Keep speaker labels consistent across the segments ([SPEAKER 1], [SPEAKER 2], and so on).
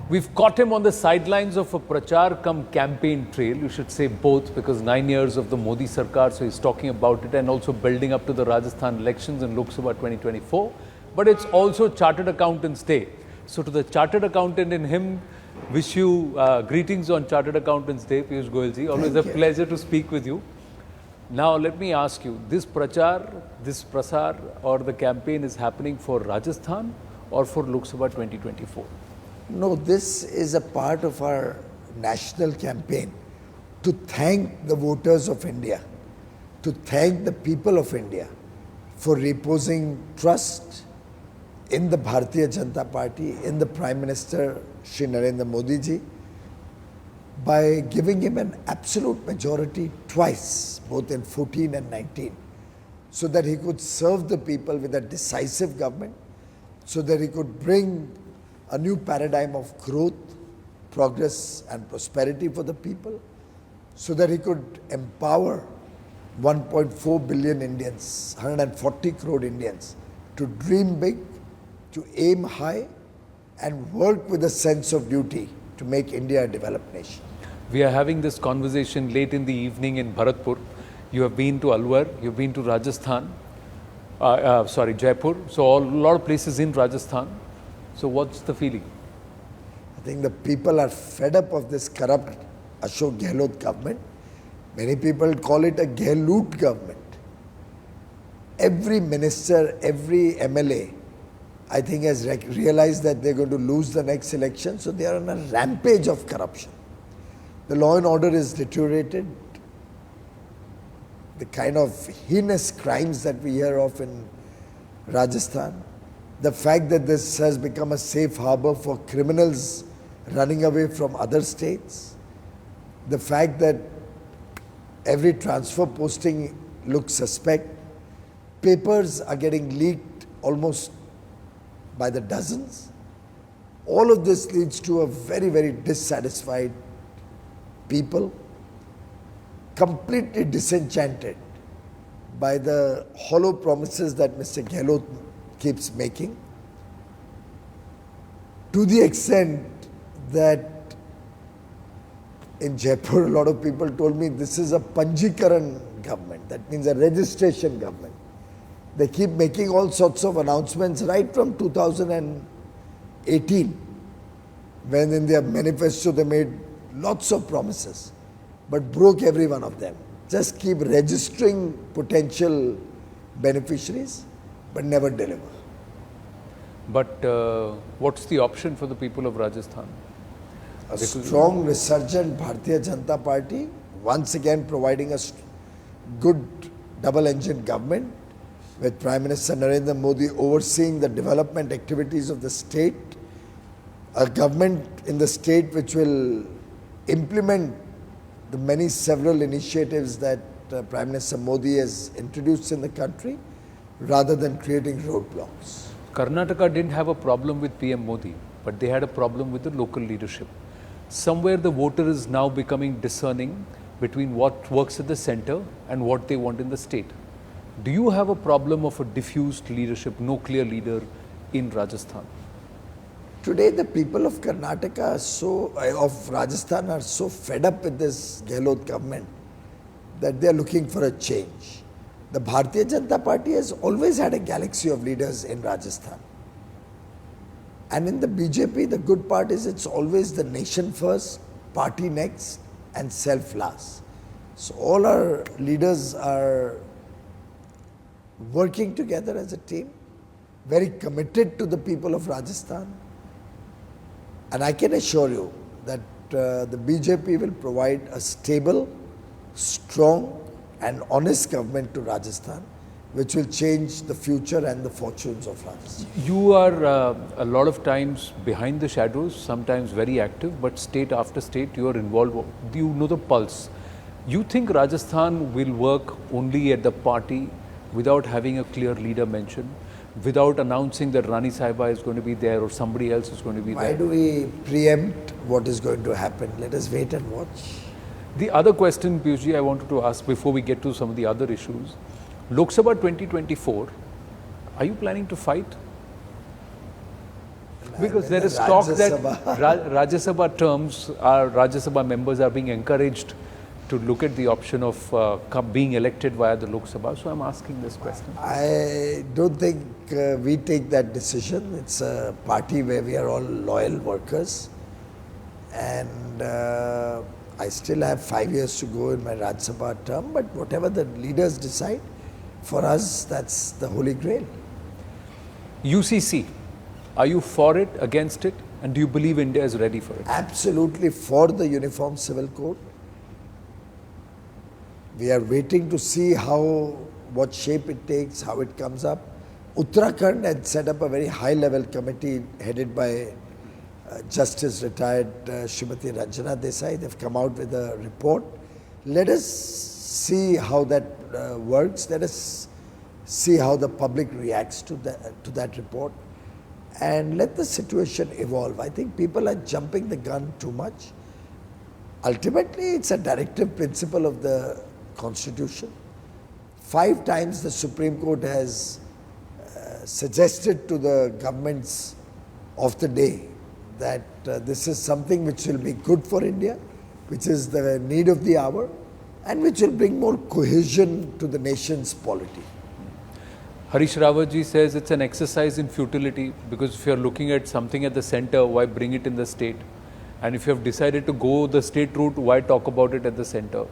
[SPEAKER 1] We've caught him on the sidelines of a prachar cum campaign trail. You should say both, because 9 years of the Modi Sarkar, so he's talking about it and also building up to the Rajasthan elections in Lok Sabha 2024. But it's also Chartered Accountants Day. So to the Chartered Accountant in him, wish you greetings on Chartered Accountants Day, Piyush Goyal ji. Always a pleasure to speak with you. Now let me ask you, this prachar, this prasar or the campaign is happening for Rajasthan or for Lok Sabha 2024?
[SPEAKER 2] No, this is a part of our national campaign to thank the voters of India, to thank the people of India for reposing trust in the Bharatiya Janata Party, in the Prime Minister Shri Narendra Modi ji, by giving him an absolute majority twice, both in 14 and 19, so that he could serve the people with a decisive government, so that he could bring a new paradigm of growth, progress and prosperity for the people, so that he could empower 1.4 billion Indians, 140 crore Indians, to dream big, to aim high and work with a sense of duty to make India a developed nation.
[SPEAKER 1] We are having this conversation late in the evening in Bharatpur. You have been to Alwar, you have been to Rajasthan, Jaipur, so a lot of places in Rajasthan. So what's the feeling?
[SPEAKER 2] I think the people are fed up of this corrupt Ashok Gehlot government. Many people call it a Gehloot government. Every minister, every MLA, I think has realized that they're going to lose the next election, so they are on a rampage of corruption. The law and order is deteriorated. The kind of heinous crimes that we hear of in Rajasthan, the fact that this has become a safe harbor for criminals running away from other states, the fact that every transfer posting looks suspect, papers are getting leaked almost by the dozens. All of this leads to a very, very dissatisfied people, completely disenchanted by the hollow promises that Mr. Gehlot keeps making, to the extent that in Jaipur a lot of people told me this is a Panjikaran government, that means a registration government. They keep making all sorts of announcements right from 2018, when in their manifesto they made lots of promises but broke every one of them. Just keep registering potential beneficiaries but never deliver.
[SPEAKER 1] But what's the option for the people of Rajasthan?
[SPEAKER 2] A strong, resurgent Bharatiya Janata Party, once again providing a good double-engine government, with Prime Minister Narendra Modi overseeing the development activities of the state, a government in the state which will implement the several initiatives that Prime Minister Modi has introduced in the country, rather than creating roadblocks.
[SPEAKER 1] Karnataka didn't have a problem with PM Modi, but they had a problem with the local leadership. Somewhere the voter is now becoming discerning between what works at the center and what they want in the state. Do you have a problem of a diffused leadership, no clear leader in Rajasthan?
[SPEAKER 2] Today the people of Karnataka of Rajasthan are so fed up with this Gehlot government that they are looking for a change. The Bharatiya Janata Party has always had a galaxy of leaders in Rajasthan. And in the BJP, the good part is it's always the nation first, party next, and self last. So all our leaders are working together as a team, very committed to the people of Rajasthan. And I can assure you that the BJP will provide a stable, strong and honest government to Rajasthan, which will change the future and the fortunes of Rajasthan.
[SPEAKER 1] You are a lot of times behind the shadows, sometimes very active, but state after state you are involved. You know the pulse. You think Rajasthan will work only at the party without having a clear leader mentioned, without announcing that Rani Sahiba is going to be there or somebody else is going to be there?
[SPEAKER 2] Why do we preempt what is going to happen? Let us wait and watch.
[SPEAKER 1] The other question, Piyush, I wanted to ask before we get to some of the other issues. Lok Sabha 2024, are you planning to fight? Because
[SPEAKER 2] I'm
[SPEAKER 1] there
[SPEAKER 2] in
[SPEAKER 1] is
[SPEAKER 2] the
[SPEAKER 1] talk
[SPEAKER 2] Rajya
[SPEAKER 1] that
[SPEAKER 2] Sabha.
[SPEAKER 1] Rajya Sabha Rajya Sabha members are being encouraged to look at the option of being elected via the Lok Sabha. So I'm asking this question.
[SPEAKER 2] I don't think we take that decision. It's a party where we are all loyal workers. And I still have 5 years to go in my Rajya Sabha term. But whatever the leaders decide, for us, that's the holy grail.
[SPEAKER 1] UCC, are you for it, against it? And do you believe India is ready for it?
[SPEAKER 2] Absolutely for the Uniform Civil Code. We are waiting to see what shape it takes, how it comes up. Uttarakhand had set up a very high-level committee headed by Justice retired Srimati Ranjana Desai. They've come out with a report. Let us see how that works. Let us see how the public reacts to that report. And let the situation evolve. I think people are jumping the gun too much. Ultimately, it's a directive principle of the Constitution. 5 times the Supreme Court has suggested to the governments of the day that this is something which will be good for India, which is the need of the hour, and which will bring more cohesion to the nation's polity.
[SPEAKER 1] Harish Rawatji says it's an exercise in futility, because if you're looking at something at the center, why bring it in the state? And if you have decided to go the state route, why talk about it at the center?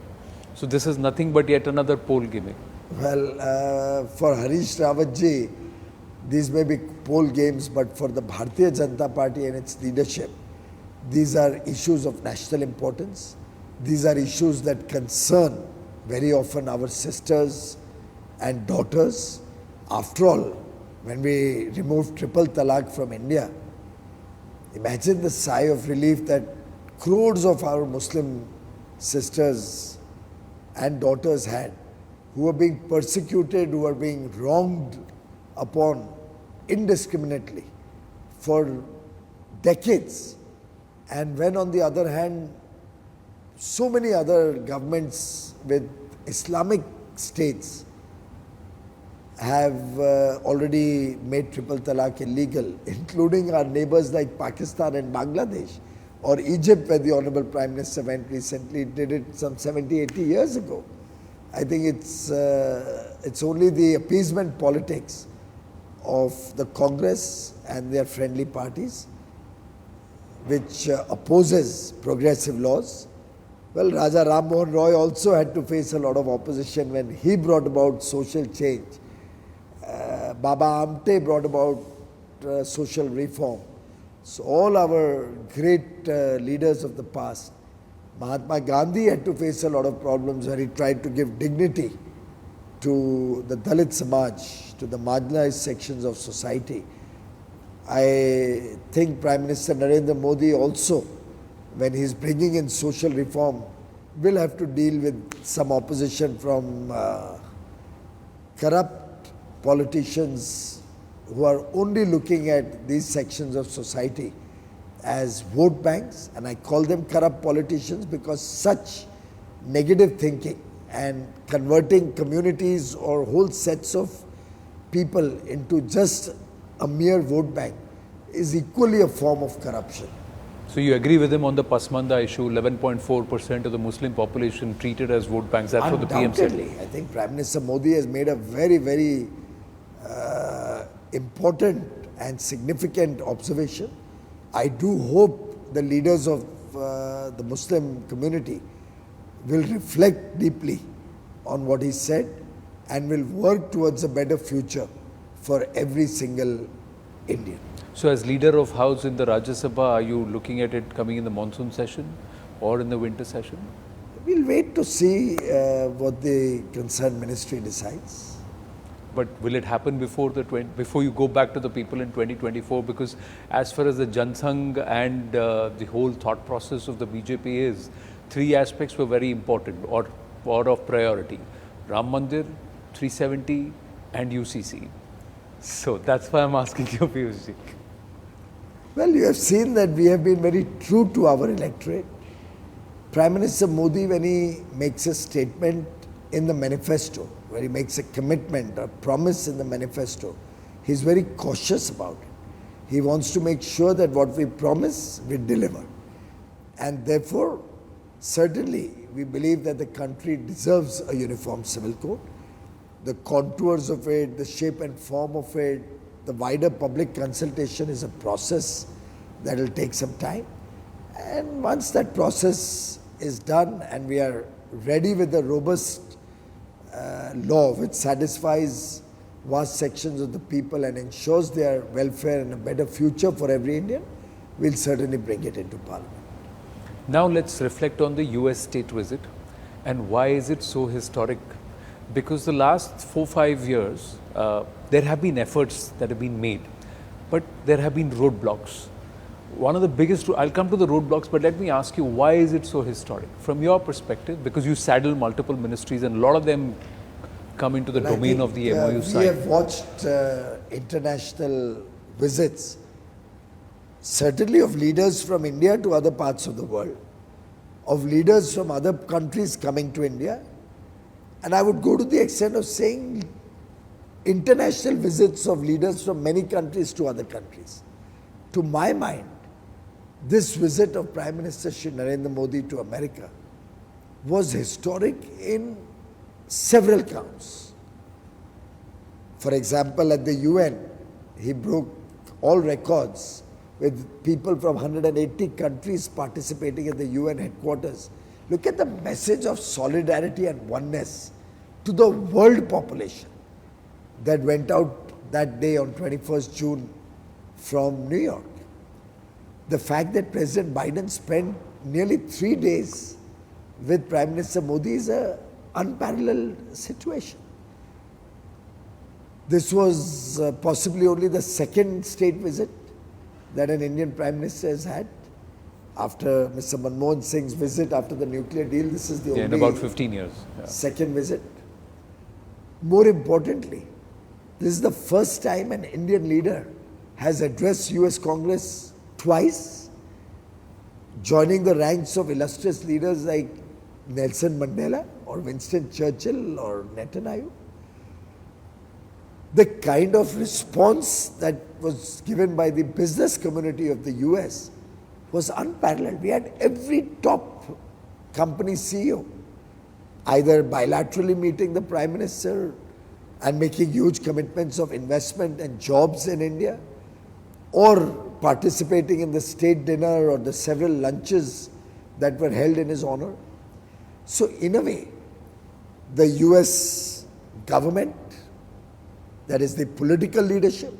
[SPEAKER 1] So this is nothing but yet another poll gimmick.
[SPEAKER 2] Well, for Harish Rawatji, these may be poll games, but for the Bharatiya Janata Party and its leadership, these are issues of national importance. These are issues that concern very often our sisters and daughters. After all, when we removed triple talaq from India, imagine the sigh of relief that crores of our Muslim sisters and daughters had, who were being persecuted, who were being wronged upon indiscriminately for decades. And when on the other hand, so many other governments with Islamic states have already made triple talaq illegal, including our neighbors like Pakistan and Bangladesh, or Egypt, where the Honorable Prime Minister went recently, did it some 70, 80 years ago. I think it's only the appeasement politics of the Congress and their friendly parties which opposes progressive laws. Well, Raja Ram Mohan Roy also had to face a lot of opposition when he brought about social change. Baba Amte brought about social reform. So all our great leaders of the past, Mahatma Gandhi had to face a lot of problems where he tried to give dignity to the Dalit Samaj, to the marginalized sections of society. I think Prime Minister Narendra Modi also, when he's bringing in social reform, will have to deal with some opposition from corrupt politicians who are only looking at these sections of society as vote banks, and I call them corrupt politicians because such negative thinking and converting communities or whole sets of people into just a mere vote bank is equally a form of corruption.
[SPEAKER 1] So you agree with him on the Pasmanda issue, 11.4% of the Muslim population treated as vote banks. That's what the PM said.
[SPEAKER 2] Undoubtedly, I think Prime Minister Modi has made a very, very important and significant observation. I do hope the leaders of the Muslim community will reflect deeply on what he said and will work towards a better future for every single Indian.
[SPEAKER 1] So as leader of House in the Rajya Sabha, are you looking at it coming in the monsoon session or in the winter session?
[SPEAKER 2] We'll wait to see what the concerned ministry decides.
[SPEAKER 1] But will it happen before you go back to the people in 2024? Because as far as the Jansangh and the whole thought process of the BJP is, 3 aspects were very important or of priority: Ram Mandir, 370, and UCC. So that's why I'm asking you, Piyush ji.
[SPEAKER 2] Well, you have seen that we have been very true to our electorate. Prime Minister Modi, when he makes a statement in the manifesto, where he makes a commitment, a promise in the manifesto, he's very cautious about it. He wants to make sure that what we promise, we deliver. And therefore, certainly, we believe that the country deserves a uniform civil code. The contours of it, the shape and form of it, the wider public consultation is a process that will take some time. And once that process is done and we are ready with a robust law which satisfies vast sections of the people and ensures their welfare and a better future for every Indian, we'll certainly bring it into Parliament.
[SPEAKER 1] Now let's reflect on the US state visit and why is it so historic? Because the last 4-5 years, there have been efforts that have been made, but there have been roadblocks. One of the biggest, I'll come to the roadblocks, but let me ask you, why is it so historic? From your perspective, because you saddle multiple ministries and a lot of them come into the domain of the MOU side.
[SPEAKER 2] We have watched international visits, certainly of leaders from India to other parts of the world, of leaders from other countries coming to India. And I would go to the extent of saying international visits of leaders from many countries to other countries. To my mind, this visit of Prime Minister Shri Narendra Modi to America was historic in several counts. For example, at the UN, he broke all records with people from 180 countries participating at the UN headquarters. Look at the message of solidarity and oneness to the world population that went out that day on 21st June from New York. The fact that President Biden spent nearly 3 days with Prime Minister Modi is an unparalleled situation. This was possibly only the second state visit that an Indian Prime Minister has had. After Mr. Manmohan Singh's visit after the nuclear deal, this is the only
[SPEAKER 1] in about 15 years.
[SPEAKER 2] Second visit. More importantly, this is the first time an Indian leader has addressed US Congress twice, joining the ranks of illustrious leaders like Nelson Mandela or Winston Churchill or Netanyahu. The kind of response that was given by the business community of the US was unparalleled. We had every top company CEO either bilaterally meeting the Prime Minister and making huge commitments of investment and jobs in India, or participating in the state dinner or the several lunches that were held in his honor. So in a way, the US government, that is the political leadership,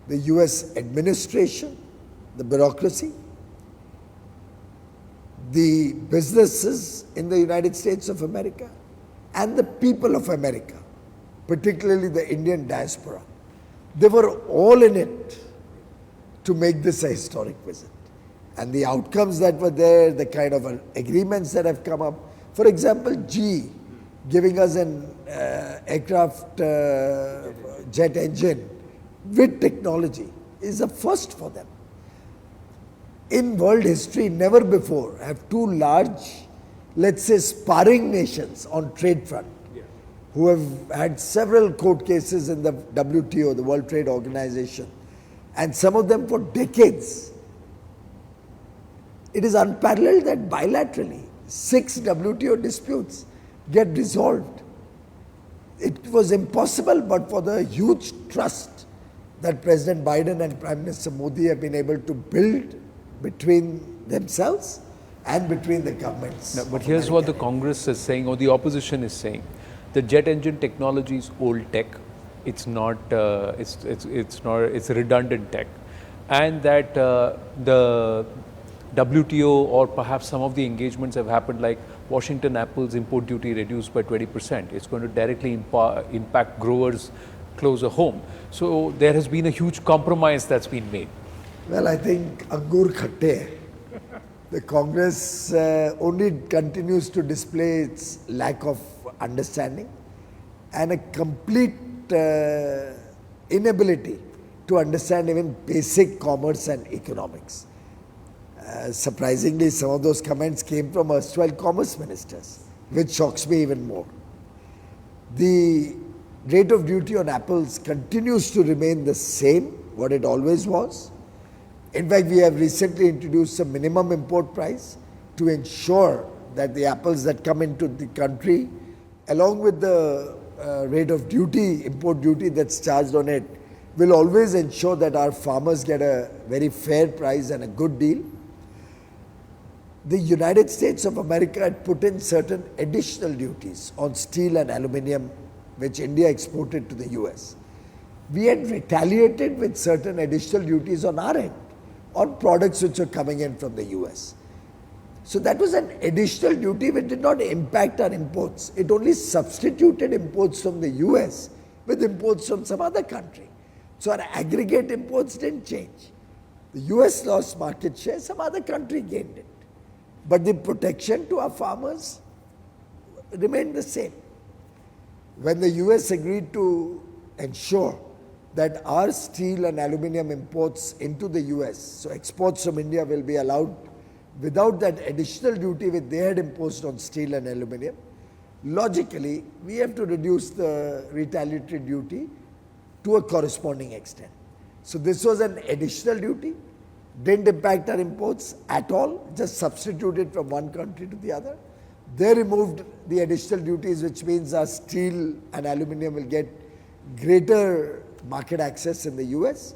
[SPEAKER 2] the US administration, the bureaucracy, the businesses in the United States of America, and the people of America, particularly the Indian diaspora, they were all in it to make this a historic visit. And the outcomes that were there, the kind of agreements that have come up, for example, GE giving us an aircraft jet engine with technology is a first for them. In world history, never before have two large, let's say, sparring nations on trade front, who have had several court cases in the WTO, the World Trade Organization, and some of them for decades. It is unparalleled that bilaterally 6 WTO disputes get resolved. It was impossible but for the huge trust that President Biden and Prime Minister Modi have been able to build between themselves and between the governments.
[SPEAKER 1] No, but here's what the Congress is saying, or the opposition is saying. The jet engine technology is old tech. It's not. It's redundant tech, and that the WTO or perhaps some of the engagements have happened, like Washington Apple's import duty reduced by 20%. It's going to directly impact growers closer home. So there has been a huge compromise that's been made.
[SPEAKER 2] Well, I think Angur Khatte. The Congress only continues to display its lack of understanding and a complete inability to understand even basic commerce and economics. Surprisingly, some of those comments came from erstwhile commerce ministers, which shocks me even more. The rate of duty on apples continues to remain the same, what it always was. In fact, we have recently introduced a minimum import price to ensure that the apples that come into the country, along with the rate of duty, import duty that's charged on it, will always ensure that our farmers get a very fair price and a good deal. The United States of America had put in certain additional duties on steel and aluminium, which India exported to the US. We had retaliated with certain additional duties on our end, on products which were coming in from the US. So that was an additional duty which did not impact our imports. It only substituted imports from the US with imports from some other country. So our aggregate imports didn't change. The US lost market share, some other country gained it. But the protection to our farmers remained the same. When the US agreed to ensure that our steel and aluminium imports into the US, so exports from India will be allowed without that additional duty which they had imposed on steel and aluminium, logically, we have to reduce the retaliatory duty to a corresponding extent. So this was an additional duty, didn't impact our imports at all, just substituted from one country to the other. They removed the additional duties, which means our steel and aluminium will get greater market access in the US.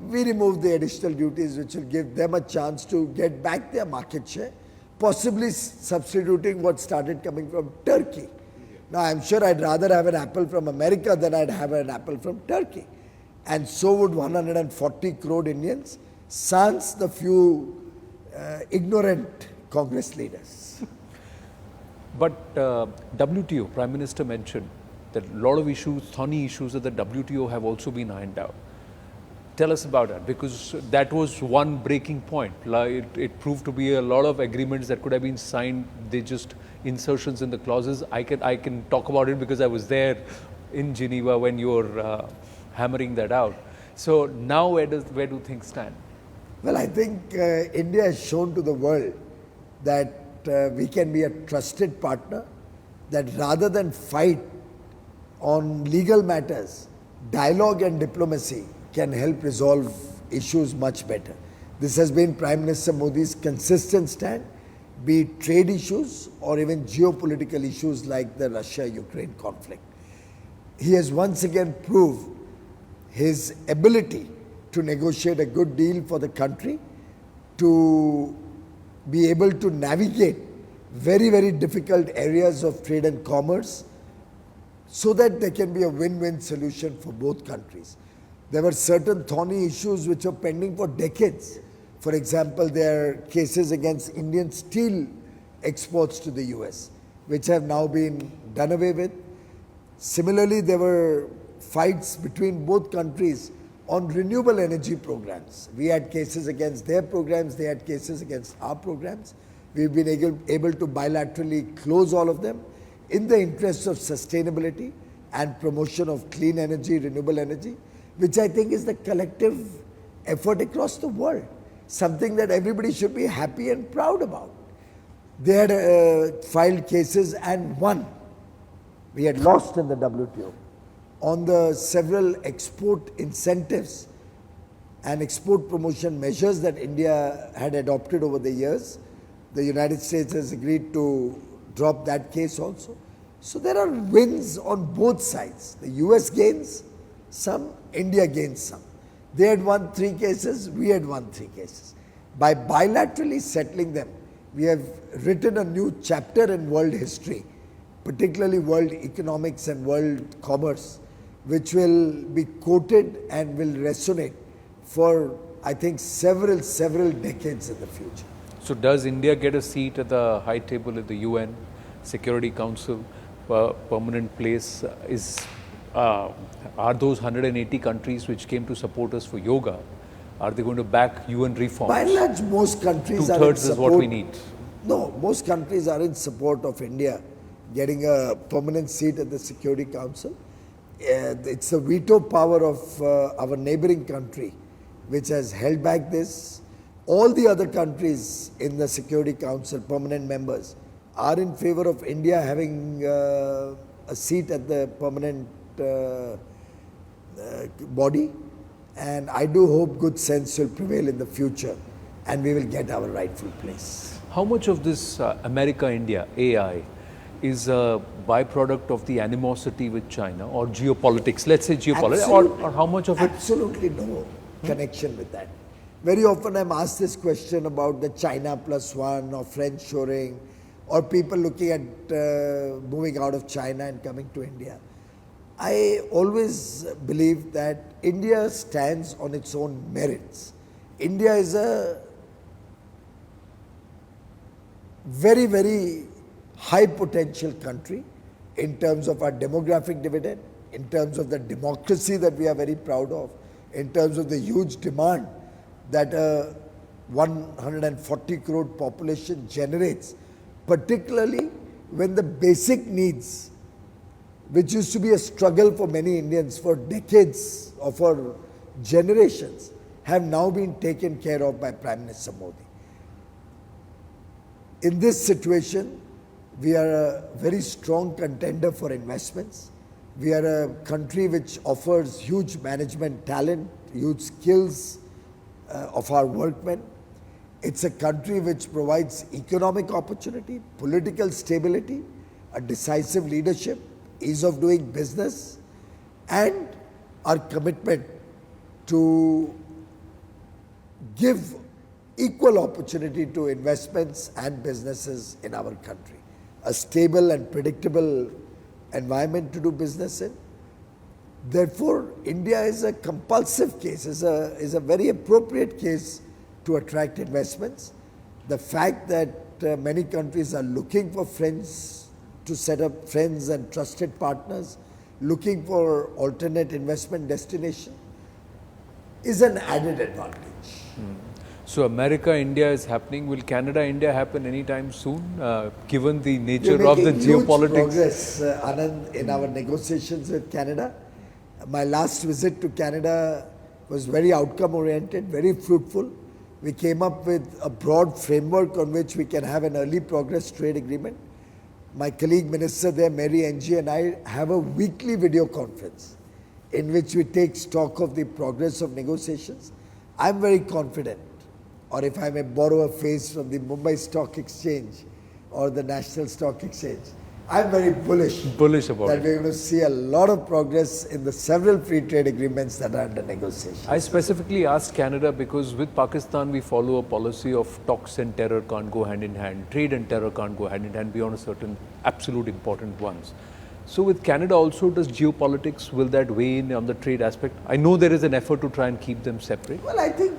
[SPEAKER 2] We removed the additional duties, which will give them a chance to get back their market share, possibly substituting what started coming from Turkey. Now, I'm sure I'd rather have an apple from America than I'd have an apple from Turkey. And so would 140 crore Indians, sans the few ignorant Congress leaders.
[SPEAKER 1] But WTO, Prime Minister mentioned that a lot of issues, thorny issues at the WTO have also been ironed out. Tell us about that, because that was one breaking point. It proved to be a lot of agreements that could have been signed. They just insertions in the clauses. I can talk about it because I was there in Geneva when you were hammering that out. So now where do things stand?
[SPEAKER 2] Well, I think India has shown to the world that we can be a trusted partner, that rather than fight on legal matters, dialogue and diplomacy can help resolve issues much better. This has been Prime Minister Modi's consistent stand, be it trade issues or even geopolitical issues like the Russia-Ukraine conflict. He has once again proved his ability to negotiate a good deal for the country, to be able to navigate very, very difficult areas of trade and commerce so that there can be a win-win solution for both countries. There were certain thorny issues which were pending for decades. For example, there are cases against Indian steel exports to the US, which have now been done away with. Similarly, there were fights between both countries on renewable energy programs. We had cases against their programs, they had cases against our programs. We've been able to bilaterally close all of them in the interest of sustainability and promotion of clean energy, renewable energy, which I think is the collective effort across the world, something that everybody should be happy and proud about. They had filed cases and won. We had lost in the WTO on the several export incentives and export promotion measures that India had adopted over the years. The United States has agreed to drop that case also. So there are wins on both sides. The US gains some, India gains some. They had won 3 cases, we had won 3 cases. By bilaterally settling them, we have written a new chapter in world history, particularly world economics and world commerce, which will be quoted and will resonate for, I think, several decades in the future.
[SPEAKER 1] So does India get a seat at the high table at the UN Security Council, permanent place? Are those 180 countries which came to support us for yoga, are they going to back UN reforms?
[SPEAKER 2] By and large, most countries are in
[SPEAKER 1] Two-thirds
[SPEAKER 2] support.
[SPEAKER 1] is what we need.
[SPEAKER 2] No, most countries are in support of India getting a permanent seat at the Security Council. It's the veto power of our neighboring country which has held back this. All the other countries in the Security Council, permanent members, are in favor of India having a seat at the permanent body. And I do hope good sense will prevail in the future and we will get our rightful place.
[SPEAKER 1] How much of this America-India AI is a byproduct of the animosity with China or geopolitics? Let's say geopolitics, or how much of it?
[SPEAKER 2] Absolutely no connection with that. Very often I'm asked this question about the China plus one or French shoring or people looking at moving out of China and coming to India. I always believe that India stands on its own merits. India is a very, very high potential country in terms of our demographic dividend, in terms of the democracy that we are very proud of, in terms of the huge demand that a 140 crore population generates, particularly when the basic needs, which used to be a struggle for many Indians for decades or for generations, have now been taken care of by Prime Minister Modi. In this situation, we are a very strong contender for investments. We are a country which offers huge management talent, huge skills of our workmen. It's a country which provides economic opportunity, political stability, a decisive leadership, ease of doing business, and our commitment to give equal opportunity to investments and businesses in our country. A stable and predictable environment to do business in. Therefore, India is a compulsive case, is a very appropriate case to attract investments. The fact that many countries are looking for friends to set up friends and trusted partners, looking for alternate investment destination, is an added advantage.
[SPEAKER 1] So America-India is happening. Will Canada-India happen anytime soon, given the nature
[SPEAKER 2] We're
[SPEAKER 1] of the
[SPEAKER 2] making huge
[SPEAKER 1] geopolitics?
[SPEAKER 2] progress, Anand, in our negotiations with Canada. My last visit to Canada was very outcome-oriented, very fruitful. We came up with a broad framework on which we can have an early progress trade agreement. My colleague minister there, Mary NG, and I have a weekly video conference in which we take stock of the progress of negotiations. I'm very confident, or if I may borrow a phrase from the Mumbai Stock Exchange or the National Stock Exchange, I'm very bullish
[SPEAKER 1] About
[SPEAKER 2] that
[SPEAKER 1] it.
[SPEAKER 2] we're going to see a lot of progress in the several free trade agreements that are under negotiation.
[SPEAKER 1] I specifically asked Canada because with Pakistan we follow a policy of talks and terror can't go hand in hand, trade and terror can't go hand in hand beyond a certain absolute important ones. So with Canada also, does geopolitics, will that weigh in on the trade aspect? I know there is an effort to try and keep them separate.
[SPEAKER 2] Well, I think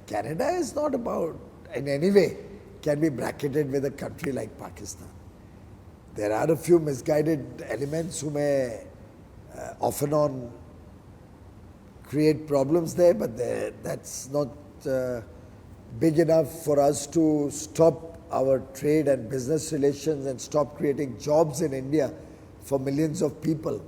[SPEAKER 2] Canada is not about, in any way, can be bracketed with a country like Pakistan. There are a few misguided elements who may off and on create problems there, but that's not big enough for us to stop our trade and business relations and stop creating jobs in India for millions of people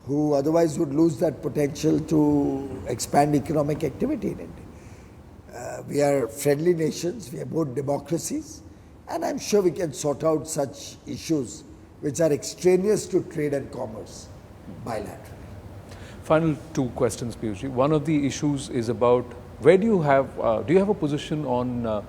[SPEAKER 2] who otherwise would lose that potential to expand economic activity in India. We are friendly nations, we are both democracies, and I'm sure we can sort out such issues which are extraneous to trade and commerce bilaterally.
[SPEAKER 1] Final two questions, Piyush. One of the issues is about where do you have a position on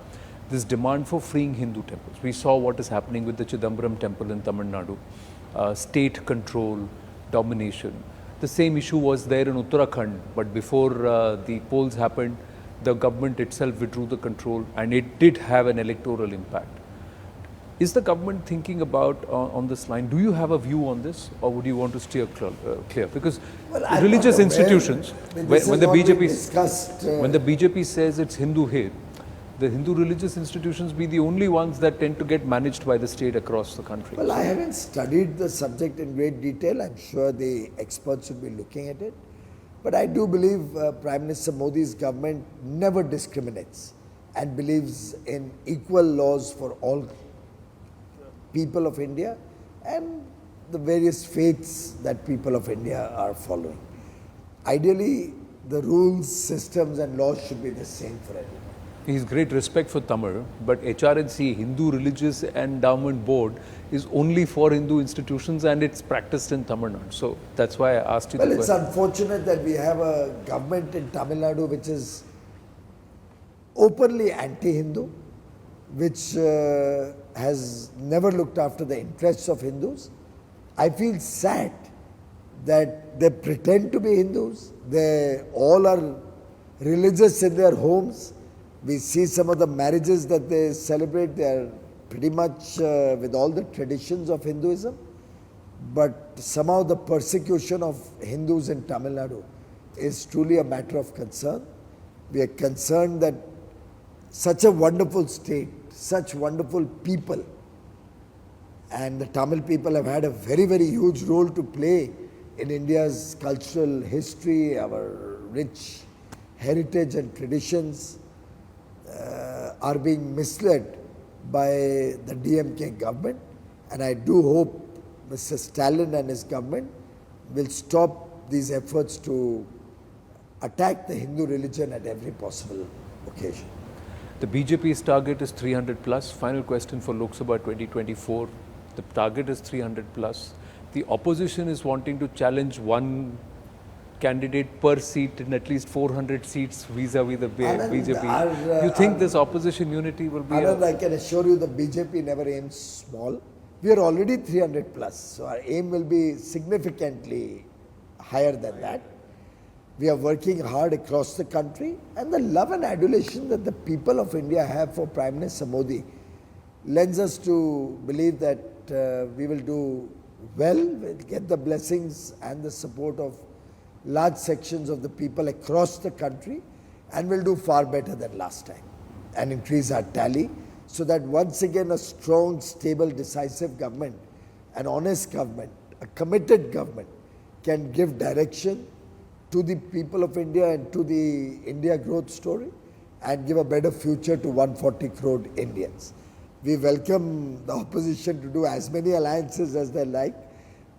[SPEAKER 1] this demand for freeing Hindu temples? We saw what is happening with the Chidambram Temple in Tamil Nadu, state control, domination. The same issue was there in Uttarakhand, but before the polls happened, the government itself withdrew the control and it did have an electoral impact. Is the government thinking about on this line? Do you have a view on this, or would you want to steer clear? Because religious institutions, when the BJP says it's Hindu hate, the Hindu religious institutions be the only ones that tend to get managed by the state across the country.
[SPEAKER 2] Well, I haven't studied the subject in great detail. I'm sure the experts will be looking at it. But I do believe Prime Minister Modi's government never discriminates and believes in equal laws for all people of India and the various faiths that people of India are following. Ideally, the rules, systems and laws should be the same for everyone.
[SPEAKER 1] He's great respect for Tamil, but HRNC, Hindu Religious Endowment Board, is only for Hindu institutions and it's practiced in Tamil Nadu. So that's why I asked you
[SPEAKER 2] Well,
[SPEAKER 1] the
[SPEAKER 2] it's
[SPEAKER 1] question.
[SPEAKER 2] unfortunate that we have a government in Tamil Nadu which is openly anti-Hindu, which has never looked after the interests of Hindus. I feel sad that they pretend to be Hindus. They all are religious in their homes. We see some of the marriages that they celebrate, they are pretty much with all the traditions of Hinduism. But somehow the persecution of Hindus in Tamil Nadu is truly a matter of concern. We are concerned that such a wonderful state, such wonderful people, and the Tamil people have had a very, very huge role to play in India's cultural history, our rich heritage and traditions, are being misled by the DMK government. And I do hope Mr. Stalin and his government will stop these efforts to attack the Hindu religion at every possible occasion.
[SPEAKER 1] The BJP's target is 300 plus. Final question for Lok Sabha 2024. The target is 300 plus. The opposition is wanting to challenge one candidate per seat in at least 400 seats vis-a-vis the BJP. You think this opposition unity will be...
[SPEAKER 2] Anand, I can assure you the BJP never aims small. We are already 300 plus, so our aim will be significantly higher than that. We are working hard across the country, and the love and adulation that the people of India have for Prime Minister Modi lends us to believe that we will do well, we'll get the blessings and the support of large sections of the people across the country, and will do far better than last time and increase our tally, so that once again a strong, stable, decisive government, an honest government, a committed government can give direction to the people of India and to the India growth story and give a better future to 140 crore Indians. We welcome the opposition to do as many alliances as they like,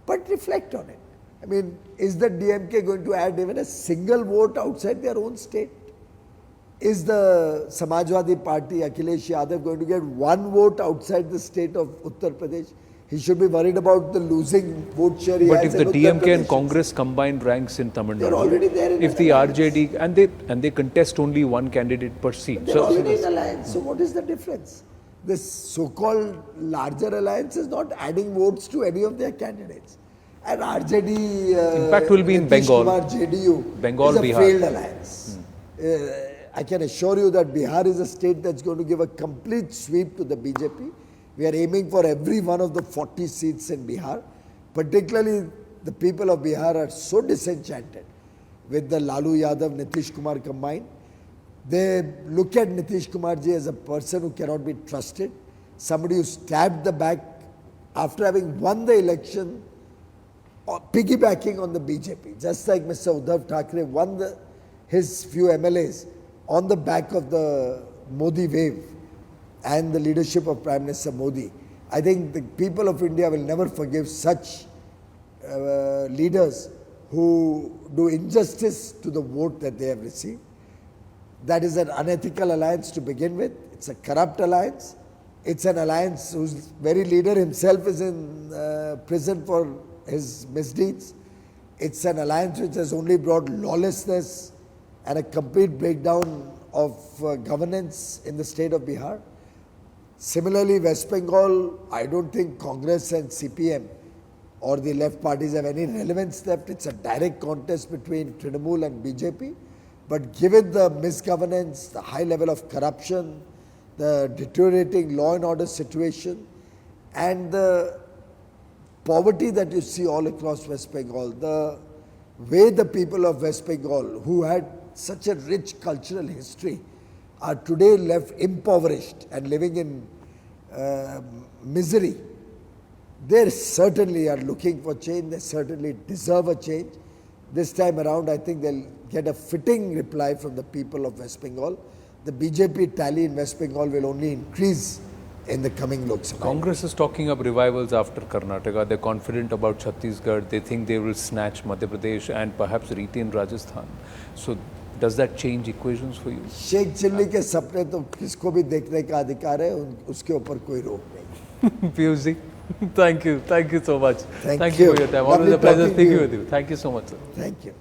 [SPEAKER 2] but reflect on it. I mean, is the DMK going to add even a single vote outside their own state? Is the Samajwadi Party, Akhilesh Yadav, going to get one vote outside the state of Uttar Pradesh? He should be worried about the losing vote share he
[SPEAKER 1] But
[SPEAKER 2] has
[SPEAKER 1] if the
[SPEAKER 2] in Uttar
[SPEAKER 1] DMK and
[SPEAKER 2] Pradesh.
[SPEAKER 1] Congress combined ranks in Tamil
[SPEAKER 2] They're
[SPEAKER 1] Nadu,
[SPEAKER 2] already there in
[SPEAKER 1] if
[SPEAKER 2] an
[SPEAKER 1] the
[SPEAKER 2] alliance.
[SPEAKER 1] RJD, and they contest only one candidate per seat.
[SPEAKER 2] They're already in alliance. So what is the difference? This so-called larger alliance is not adding votes to any of their candidates. And RJD,
[SPEAKER 1] In fact, will be in
[SPEAKER 2] Nitish
[SPEAKER 1] Bengal.
[SPEAKER 2] Kumar, JDU,
[SPEAKER 1] Bengal,
[SPEAKER 2] is a
[SPEAKER 1] Bihar.
[SPEAKER 2] failed alliance. I can assure you that Bihar is a state that's going to give a complete sweep to the BJP. We are aiming for every one of the 40 seats in Bihar. Particularly, the people of Bihar are so disenchanted with the Lalu Yadav, Nitish Kumar combined. They look at Nitish Kumarji as a person who cannot be trusted, somebody who stabbed the back after having won the election, piggybacking on the BJP, just like Mr. Uddhav Thackeray won his few MLAs on the back of the Modi wave and the leadership of Prime Minister Modi. I think the people of India will never forgive such leaders who do injustice to the vote that they have received. That is an unethical alliance to begin with. It's a corrupt alliance. It's an alliance whose very leader himself is in prison for his misdeeds. It's an alliance which has only brought lawlessness and a complete breakdown of governance in the state of Bihar. Similarly, West Bengal, I don't think Congress and CPM or the left parties have any relevance left. It's a direct contest between Trinamool and BJP. But given the misgovernance, the high level of corruption, the deteriorating law and order situation, and the poverty that you see all across West Bengal, the way the people of West Bengal, who had such a rich cultural history, are today left impoverished and living in misery, they certainly are looking for change. They certainly deserve a change. This time around, I think they'll get a fitting reply from the people of West Bengal. The BJP tally in West Bengal will only increase in the coming Lok Sabha.
[SPEAKER 1] Congress is talking up revivals after Karnataka. They're confident about Chhattisgarh. They think they will snatch Madhya Pradesh and perhaps retain Rajasthan. So Does that change equations for you?
[SPEAKER 2] Sheikh Chilli के सपने तो किसको भी देखने का अधिकार है, उसके ऊपर कोई रोक नहीं.
[SPEAKER 1] Piyush ji, thank you so much.
[SPEAKER 2] Thank
[SPEAKER 1] you
[SPEAKER 2] you.
[SPEAKER 1] for your time.
[SPEAKER 2] Lovely
[SPEAKER 1] Always a pleasure
[SPEAKER 2] talking to
[SPEAKER 1] speaking
[SPEAKER 2] you.
[SPEAKER 1] with you. Thank you so much, sir.
[SPEAKER 2] Thank you.